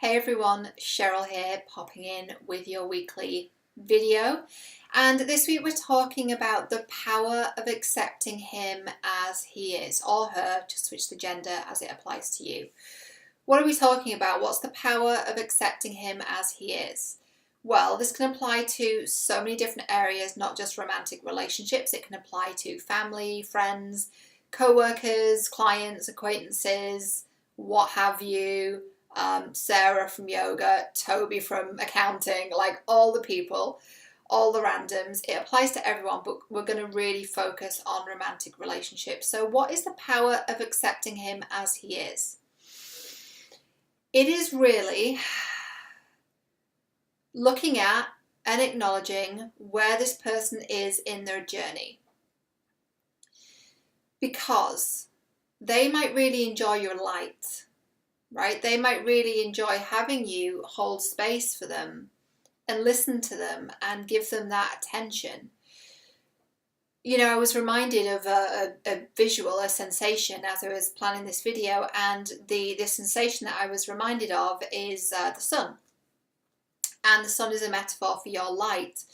Hey everyone, Cheryl here, popping in with your weekly video. And this week we're talking about the power of accepting him as he is, or her, to switch the gender as it applies to you. What are we talking about? What's the power of accepting him as he is? Well, this can apply to so many different areas, not just romantic relationships. It can apply to family, friends, co-workers, clients, acquaintances, what have you. Sarah from yoga, Toby from accounting, like all the people, all the randoms. It applies to everyone, but we're going to really focus on romantic relationships. So what is the power of accepting him as he is? It is really looking at and acknowledging where this person is in their journey. Because they might really enjoy your light, right? They might really enjoy having you hold space for them and listen to them and give them that attention. You know, I was reminded of a visual, a sensation as I was planning this video, and the sensation that I was reminded of is the sun. And the sun is a metaphor for your light.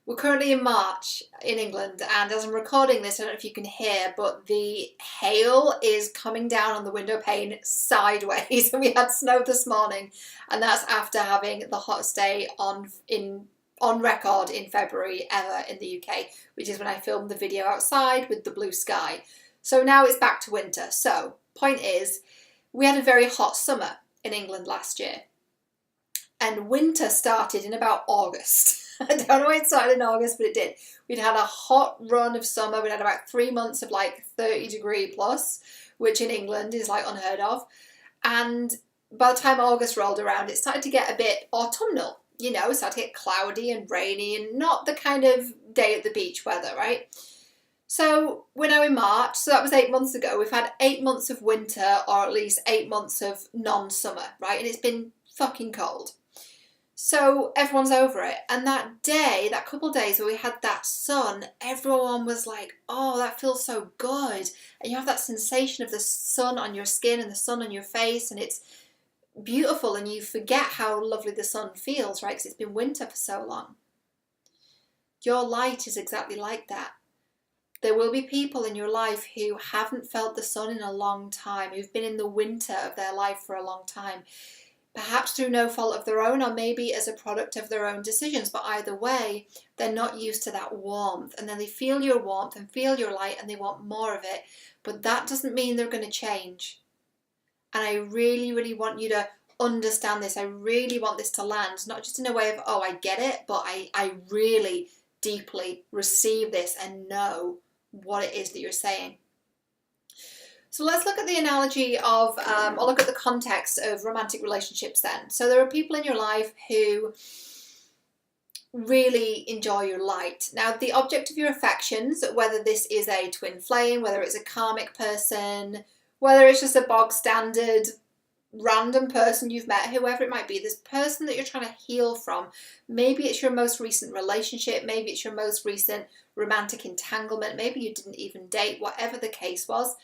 We're currently in March in England, and as I'm recording this, I don't know if you can hear, but the hail is coming down on the window pane sideways. And we had snow this morning, and that's after having the hottest day on record in February ever in the UK, which is when I filmed the video outside with the blue sky. So now it's back to winter. So point is, we had a very hot summer in England last year, and winter started in about August. I don't know why it started in August, but it did. We'd had a hot run of summer. We'd had about 3 months of like 30-degree plus, which in England is like unheard of. And by the time August rolled around, it started to get a bit autumnal. You know, it started to get cloudy and rainy and not the kind of day at the beach weather, right? So we're now in March, so that was 8 months ago. We've had 8 months of winter, or at least 8 months of non-summer, right? And it's been fucking cold. So everyone's over it. And that day, that couple of days where we had that sun, everyone was like, oh, that feels so good. And you have that sensation of the sun on your skin and the sun on your face, and it's beautiful, and you forget how lovely the sun feels, right? Because it's been winter for so long. Your light is exactly like that. There will be people in your life who haven't felt the sun in a long time, who've been in the winter of their life for a long time. Perhaps through no fault of their own, or maybe as a product of their own decisions. But either way, they're not used to that warmth. And then they feel your warmth and feel your light and they want more of it. But that doesn't mean they're going to change. And I really, really want you to understand this. I really want this to land. Not just in a way of, oh, I get it, but I really deeply receive this and know what it is that you're saying. So let's look at the analogy of, or look at the context of romantic relationships then. So there are people in your life who really enjoy your light. Now, the object of your affections, whether this is a twin flame, whether it's a karmic person, whether it's just a bog standard random person you've met, whoever it might be, this person that you're trying to heal from, maybe it's your most recent relationship, maybe it's your most recent romantic entanglement, maybe you didn't even date, whatever the case was.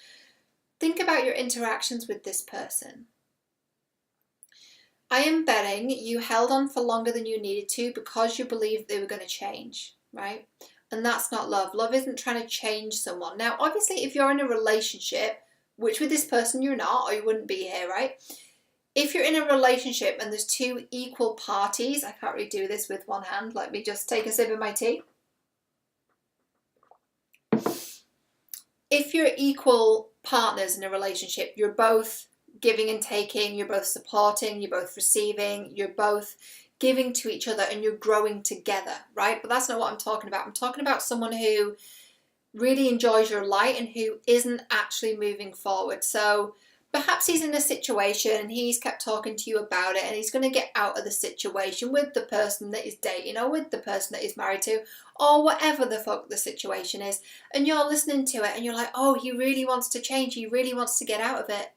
Think about your interactions with this person. I am betting you held on for longer than you needed to because you believed they were going to change, right? And that's not love. Love isn't trying to change someone. Now, obviously, if you're in a relationship, which with this person you're not, or you wouldn't be here, right? If you're in a relationship and there's two equal parties, I can't really do this with one hand. Let me just take a sip of my tea. If you're equal partners in a relationship, you're both giving and taking, you're both supporting, you're both receiving, you're both giving to each other, and you're growing together, right? But that's not what I'm talking about. I'm talking about someone who really enjoys your light and who isn't actually moving forward. So perhaps he's in a situation and he's kept talking to you about it, and he's going to get out of the situation with the person that he's dating or with the person that he's married to, or whatever the fuck the situation is. And you're listening to it and you're like, oh, he really wants to change. He really wants to get out of it.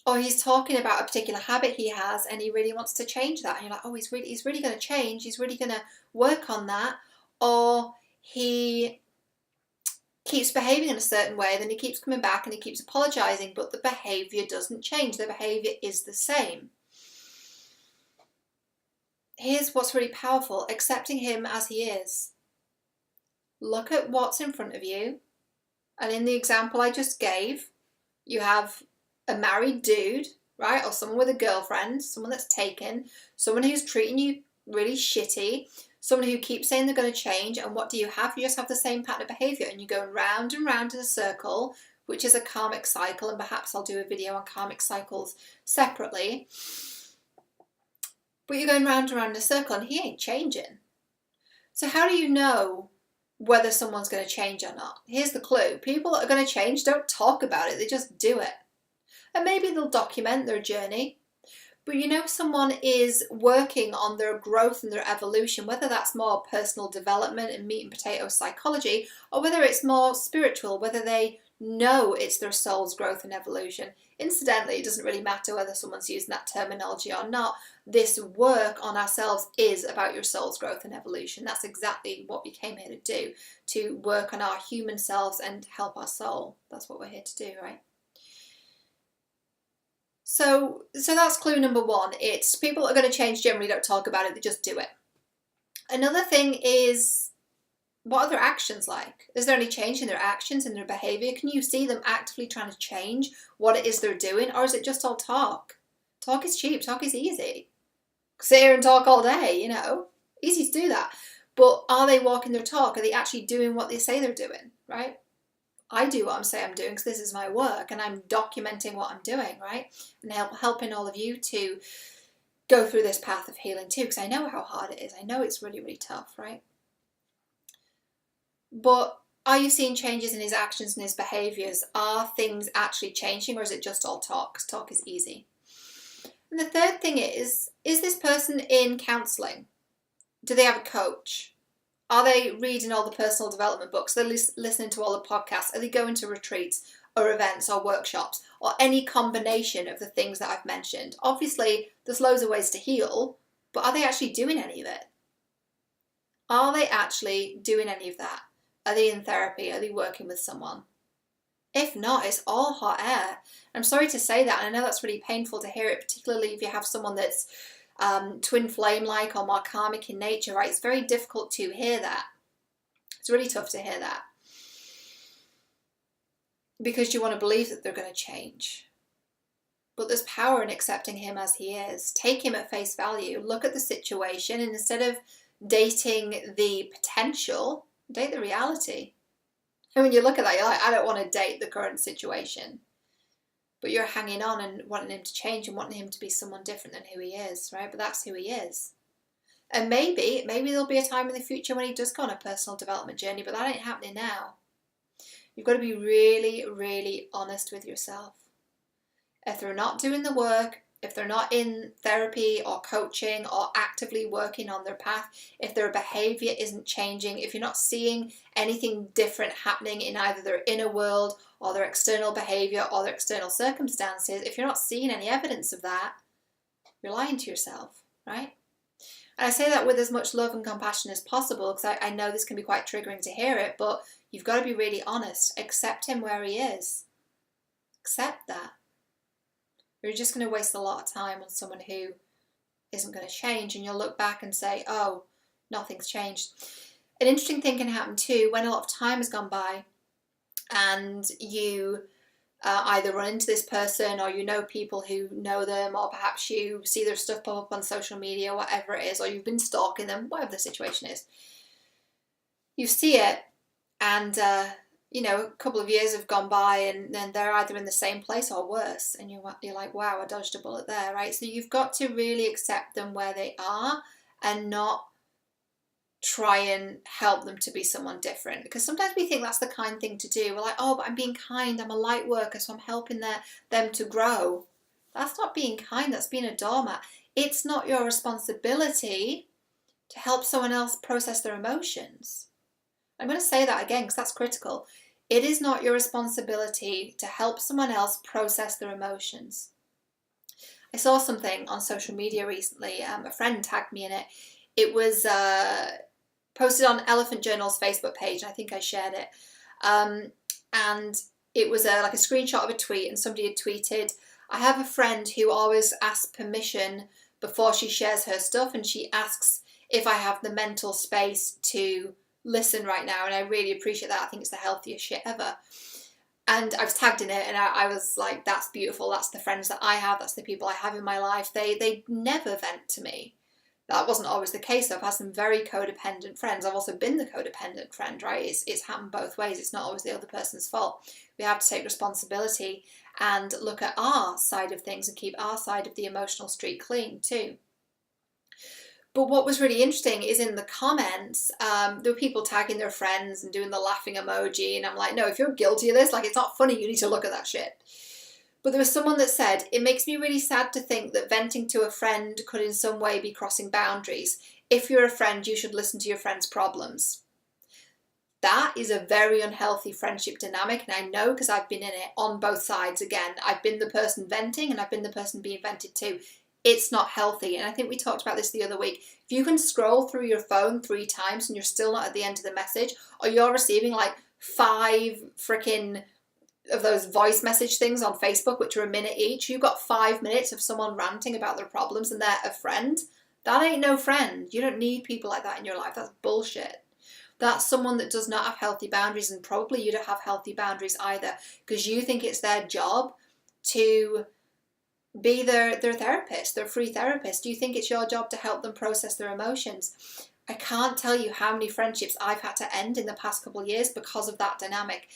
Or he's talking about a particular habit he has and he really wants to change that. And you're like, oh, he's really going to change. He's really going to work on that. Or he keeps behaving in a certain way, then he keeps coming back and he keeps apologizing, but the behavior doesn't change. The behavior is the same. Here's what's really powerful: accepting him as he is. Look at what's in front of you. And in the example I just gave, you have a married dude, right? Or someone with a girlfriend, someone that's taken, someone who's treating you really shitty, someone who keeps saying they're going to change. And what do you have? You just have the same pattern of behavior, and you're going round and round in a circle, which is a karmic cycle. And perhaps I'll do a video on karmic cycles separately. But you're going round and round in a circle, and he ain't changing. So how do you know whether someone's going to change or not? Here's the clue. People that are going to change don't talk about it, they just do it. And maybe they'll document their journey. But you know someone is working on their growth and their evolution, whether that's more personal development and meat and potato psychology, or whether it's more spiritual, whether they know it's their soul's growth and evolution. Incidentally, it doesn't really matter whether someone's using that terminology or not. This work on ourselves is about your soul's growth and evolution. That's exactly what we came here to do, to work on our human selves and help our soul. That's what we're here to do, right? So that's clue number one. It's people that are going to change generally don't talk about it, they just do it. Another thing is, what are their actions like? Is there any change in their actions, in their behavior? Can you see them actively trying to change what it is they're doing? Or is it just all talk? Talk is cheap. Talk is easy. Sit here and talk all day, Easy to do that. But are they walking their talk? Are they actually doing what they say they're doing, right? I do what I'm saying I'm doing because this is my work, and I'm documenting what I'm doing, right? And helping all of you to go through this path of healing too, because I know how hard it is. I know it's really, really tough, right? But are you seeing changes in his actions and his behaviours? Are things actually changing, or is it just all talk? Because talk is easy. And the third thing is this person in counselling? Do they have a coach? Are they reading all the personal development books? Are they listening to all the podcasts? Are they going to retreats or events or workshops or any combination of the things that I've mentioned? Obviously, there's loads of ways to heal, but are they actually doing any of it? Are they actually doing any of that? Are they in therapy? Are they working with someone? If not, it's all hot air. I'm sorry to say that, and I know that's really painful to hear it, particularly if you have someone that's twin flame-like or more karmic in nature, right? It's very difficult to hear that. It's really tough to hear that. Because you want to believe that they're going to change. But there's power in accepting him as he is. Take him at face value. Look at the situation, and instead of dating the potential, date the reality. And when you look at that, you're like, I don't want to date the current situation. But you're hanging on and wanting him to change and wanting him to be someone different than who he is, right? But that's who he is. And maybe there'll be a time in the future when he does go on a personal development journey, but that ain't happening now. You've got to be really, really honest with yourself. If they're not doing the work, if they're not in therapy or coaching or actively working on their path, if their behavior isn't changing, if you're not seeing anything different happening in either their inner world or their external behavior or their external circumstances, if you're not seeing any evidence of that, you're lying to yourself, right? And I say that with as much love and compassion as possible, because I know this can be quite triggering to hear it, but you've got to be really honest. Accept him where he is. Accept that. You're just going to waste a lot of time on someone who isn't going to change, and you'll look back and say, oh, nothing's changed. An interesting thing can happen too when a lot of time has gone by and you either run into this person, or you know people who know them, or perhaps you see their stuff pop up on social media, whatever it is, or you've been stalking them, whatever the situation is. You see it, and a couple of years have gone by, and then they're either in the same place or worse, and you're like, wow, I dodged a bullet there, right? So you've got to really accept them where they are and not try and help them to be someone different, because sometimes we think that's the kind thing to do. We're like, oh, but I'm being kind, I'm a light worker, so I'm helping them to grow. That's not being kind, that's being a doormat. It's not your responsibility to help someone else process their emotions. I'm going to say that again because that's critical. It is not your responsibility to help someone else process their emotions. I saw something on social media recently. A friend tagged me in it. It was posted on Elephant Journal's Facebook page, and I think I shared it. And it was like a screenshot of a tweet, and somebody had tweeted, I have a friend who always asks permission before she shares her stuff, and she asks if I have the mental space to listen right now, and I really appreciate that. I think it's the healthiest shit ever. And I was tagged in it, and I was like, that's beautiful. That's the friends that I have. That's the people I have in my life. They never vent to me. That wasn't always the case. I've had some very codependent friends. I've also been the codependent friend, right? It's happened both ways. It's not always the other person's fault. We have to take responsibility and look at our side of things and keep our side of the emotional street clean too. But what was really interesting is in the comments, there were people tagging their friends and doing the laughing emoji. And I'm like, no, if you're guilty of this, like, it's not funny. You need to look at that shit. But there was someone that said, it makes me really sad to think that venting to a friend could in some way be crossing boundaries. If you're a friend, you should listen to your friend's problems. That is a very unhealthy friendship dynamic, and I know because I've been in it on both sides. Again, I've been the person venting and I've been the person being vented to. It's not healthy, and I think we talked about this the other week. If you can scroll through your phone 3 times and you're still not at the end of the message, or you're receiving like 5 freaking of those voice message things on Facebook, which are a minute each, you've got 5 minutes of someone ranting about their problems and they're a friend. That ain't no friend. You don't need people like that in your life. That's bullshit. That's someone that does not have healthy boundaries, and probably you don't have healthy boundaries either, because you think it's their job to be their therapist, their free therapist. Do you think it's your job to help them process their emotions? I can't tell you how many friendships I've had to end in the past couple of years because of that dynamic.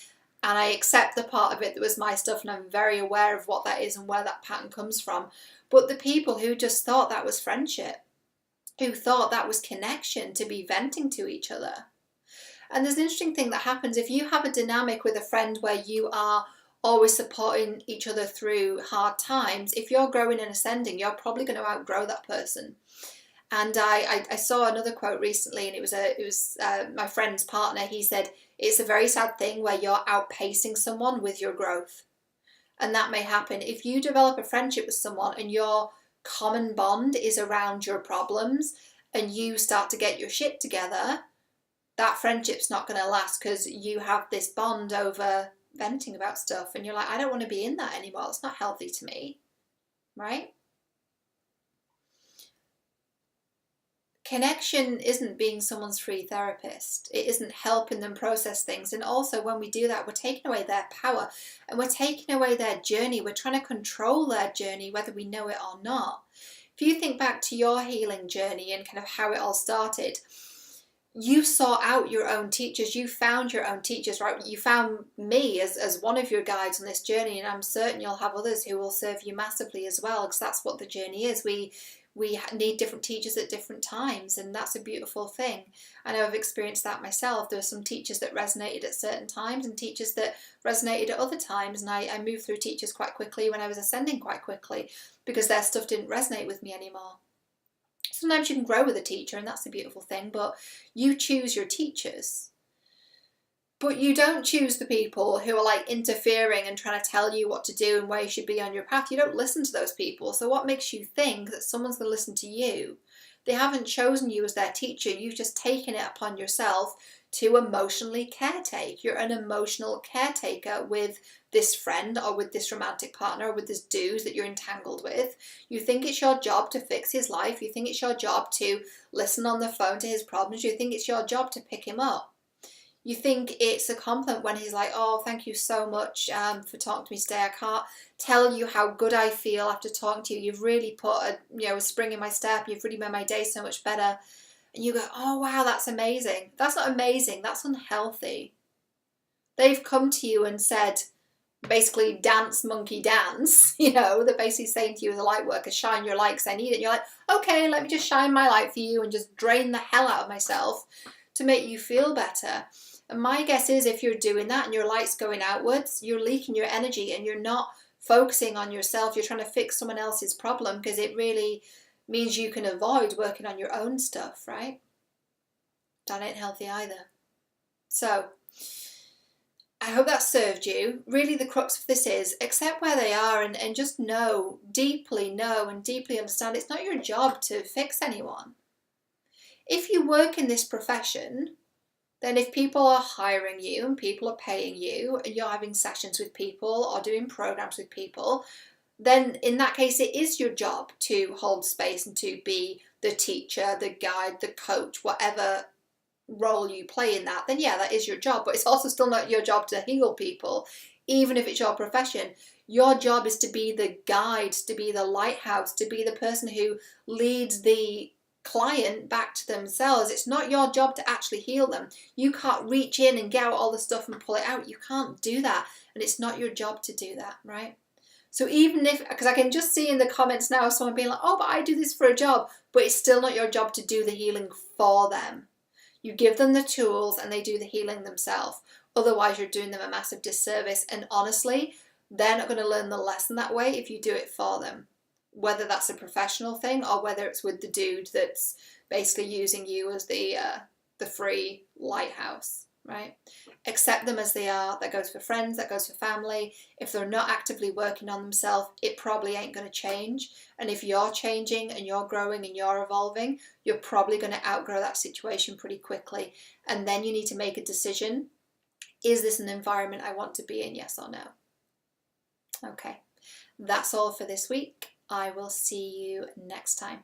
And I accept the part of it that was my stuff, and I'm very aware of what that is and where that pattern comes from. But the people who just thought that was friendship, who thought that was connection, to be venting to each other. And there's an interesting thing that happens if you have a dynamic with a friend where you are always supporting each other through hard times. If you're growing and ascending, you're probably going to outgrow that person. And I saw another quote recently, and it was my friend's partner. He said, it's a very sad thing where you're outpacing someone with your growth. And that may happen. If you develop a friendship with someone and your common bond is around your problems, and you start to get your shit together, that friendship's not going to last, because you have this bond over venting about stuff, and you're like, I don't want to be in that anymore. It's not healthy to me, right? Connection isn't being someone's free therapist. It isn't helping them process things. And also, when we do that, we're taking away their power and we're taking away their journey. We're trying to control their journey, whether we know it or not. If you think back to your healing journey and kind of how it all started, you sought out your own teachers. You found your own teachers, right? You found me as one of your guides on this journey, and I'm certain you'll have others who will serve you massively as well, because that's what the journey is. We need different teachers at different times, and that's a beautiful thing. I know I've experienced that myself. There were some teachers that resonated at certain times and teachers that resonated at other times, and I moved through teachers quite quickly when I was ascending quite quickly, because their stuff didn't resonate with me anymore. Sometimes you can grow with a teacher, and that's a beautiful thing, but you choose your teachers. But you don't choose the people who are like interfering and trying to tell you what to do and where you should be on your path. You don't listen to those people. So what makes you think that someone's going to listen to you? They haven't chosen you as their teacher. You've just taken it upon yourself to emotionally caretake. You're an emotional caretaker with this friend or with this romantic partner or with this dude that you're entangled with. You think it's your job to fix his life. You think it's your job to listen on the phone to his problems. You think it's your job to pick him up. You think it's a compliment when he's like, oh, thank you so much for talking to me today. I can't tell you how good I feel after talking to you. You've really put a spring in my step. You've really made my day so much better. And you go, oh, wow, that's amazing. That's not amazing. That's unhealthy. They've come to you and said, basically, dance, monkey, dance. They're basically saying to you as a light worker, shine your light because I need it. And you're like, okay, let me just shine my light for you and just drain the hell out of myself to make you feel better. And my guess is if you're doing that and your light's going outwards, you're leaking your energy and you're not focusing on yourself. You're trying to fix someone else's problem, because it really means you can avoid working on your own stuff, right? That ain't healthy either. So I hope that served you. Really, the crux of this is accept where they are and just know and deeply understand it's not your job to fix anyone. If you work in this profession, then if people are hiring you and people are paying you and you're having sessions with people or doing programs with people, then in that case, it is your job to hold space and to be the teacher, the guide, the coach, whatever role you play in that, then yeah, that is your job. But it's also still not your job to heal people, even if it's your profession. Your job is to be the guide, to be the lighthouse, to be the person who leads the client back to themselves. It's not your job to actually heal them. You can't reach in and get out all the stuff and pull it out. You can't do that. And it's not your job to do that, right? So even if, because I can just see in the comments now someone being like, oh, but I do this for a job, but it's still not your job to do the healing for them. You give them the tools and they do the healing themselves. Otherwise, you're doing them a massive disservice. And honestly, they're not going to learn the lesson that way if you do it for them. Whether that's a professional thing or whether it's with the dude that's basically using you as the free lighthouse, right? Accept them as they are. That goes for friends, that goes for family. If they're not actively working on themselves, it probably ain't going to change. And if you're changing and you're growing and you're evolving, you're probably going to outgrow that situation pretty quickly. And then you need to make a decision. Is this an environment I want to be in, yes or no? Okay, that's all for this week. I will see you next time.